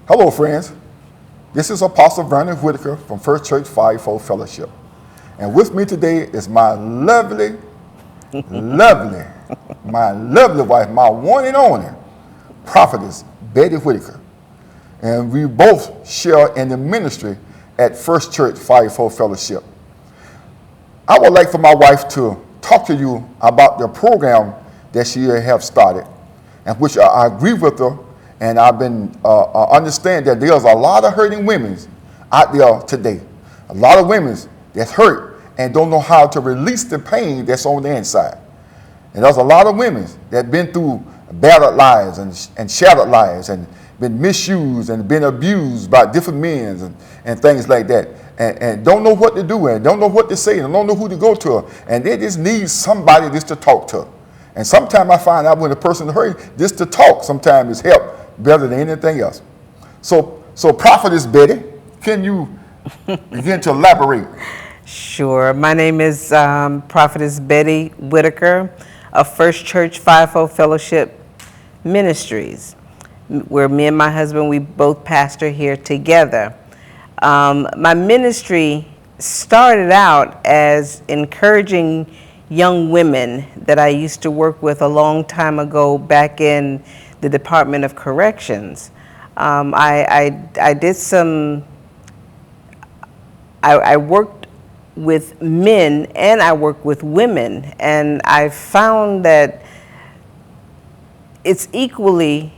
Hello, friends. This is Apostle Vernon Whitaker from First Church Fivefold Fellowship. And with me today is my lovely, my lovely wife, my one and only prophetess, Betty Whitaker. And we both share in the ministry at First Church Fivefold Fellowship. I would like for my wife to talk to you about the program that she have started, and which I agree with her, and I've been understand that there's a lot of hurting women out there today. A lot of women that's hurt and don't know how to release the pain that's on the inside. And there's a lot of women that been through battered lives and shattered lives and been misused and been abused by different men and things like that. And don't know what to do and don't know what to say and don't know who to go to. And they just need somebody just to talk to. And sometimes I find out when a person is hurting, just to talk sometimes is help better than anything else. So Prophetess Betty, can you begin to elaborate? Sure. My name is Prophetess Betty Whitaker of First Church Fivefold Fellowship Ministries, where me and my husband, we both pastor here together. My ministry started out as encouraging young women that I used to work with a long time ago back in the Department of Corrections. I worked with men and I worked with women, and I found that it's equally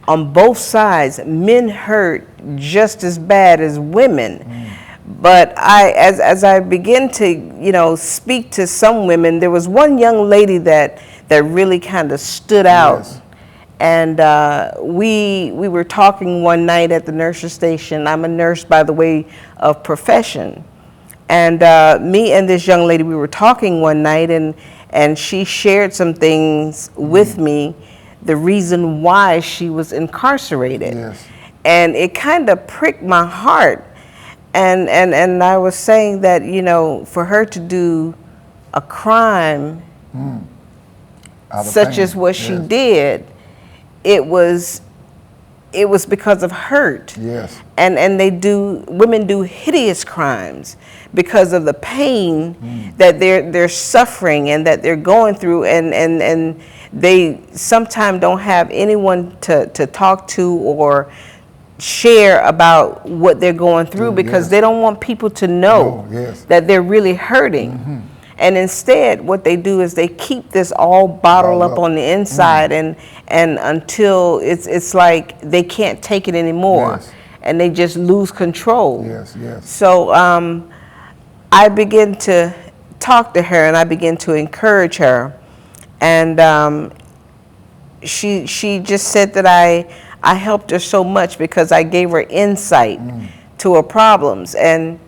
on both sides. Men hurt just as bad as women. But as I begin to, speak to some women, there was one young lady that really kind of stood out. Yes. And we were talking one night at the nurse's station. I'm a nurse by the way of profession. And me and this young lady, we were talking one night, and she shared some things with me, the reason why she was incarcerated. Yes. And it kind of pricked my heart. And I was saying that, for her to do a crime such as what she did, it was because of hurt. Yes. And women do hideous crimes because of the pain that they're suffering and that they're going through, and they sometimes don't have anyone to talk to or share about what they're going through, because they don't want people to know that they're really hurting. And instead what they do is they keep this all bottled up on the inside, and until it's like they can't take it anymore, and they just lose control. So I begin to talk to her and I begin to encourage her, and she just said that I helped her so much because I gave her insight to her problems. And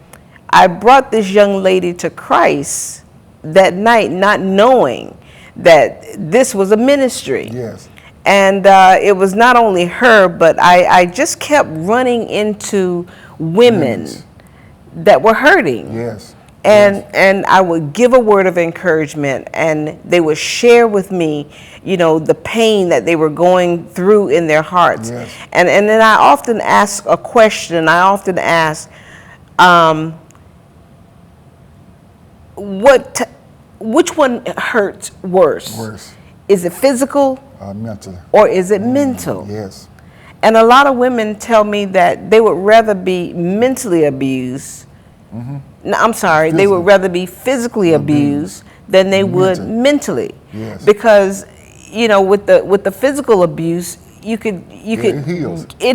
I brought this young lady to Christ that night, not knowing that this was a ministry. Yes. And it was not only her, but I just kept running into women that were hurting. Yes. And I would give a word of encouragement, and they would share with me, the pain that they were going through in their hearts. Yes. And then I often ask a question. I often ask, which one hurts worse? Is it physical? Mental. Or is it mental? Yes. And a lot of women tell me that they would rather be mentally abused. No, I'm sorry, they would rather be physically abused than they would mentally. Yes. Because, with the physical abuse, it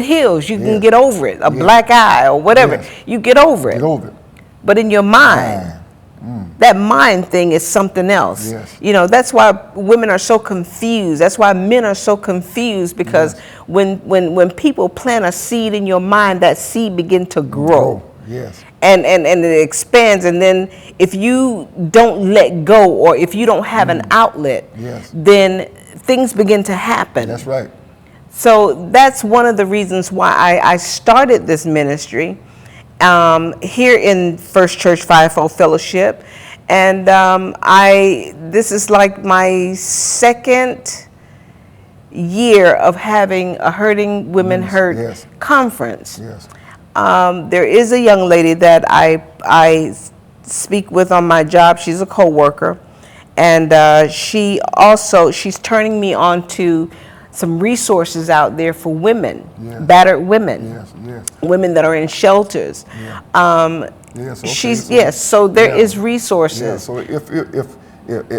heals. You can get over it. A black eye or whatever, you get over it. But in your mind, that mind thing is something else. Yes. That's why women are so confused. That's why men are so confused, because when people plant a seed in your mind, that seed begins to grow. Yes. And it expands, and then if you don't let go, or if you don't have an outlet, then things begin to happen. That's right. So that's one of the reasons why I started this ministry here in First Church Fivefold Fellowship, and this is like my second year of having a Hurting Women Hurt Yes. conference. Yes. There is a young lady that I speak with on my job. She's a coworker, and she's turning me on to some resources out there for women, Yes. battered women, Yes. Yes. women that are in shelters. Yeah. Yes. Okay. She's yes. So there Yeah. is resources. Yeah, so if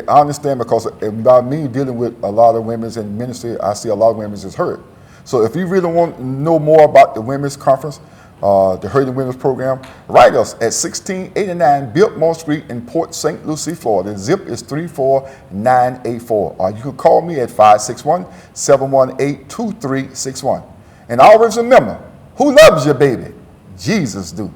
I understand, because by me dealing with a lot of women's in ministry, I see a lot of women's is hurt. So if you really want to know more about the women's conference, the Hurting Women's Program, write us at 1689 Biltmore Street in Port St. Lucie, Florida. Zip is 34984. Or you can call me at 561-718-2361. And always remember, who loves you, baby? Jesus do.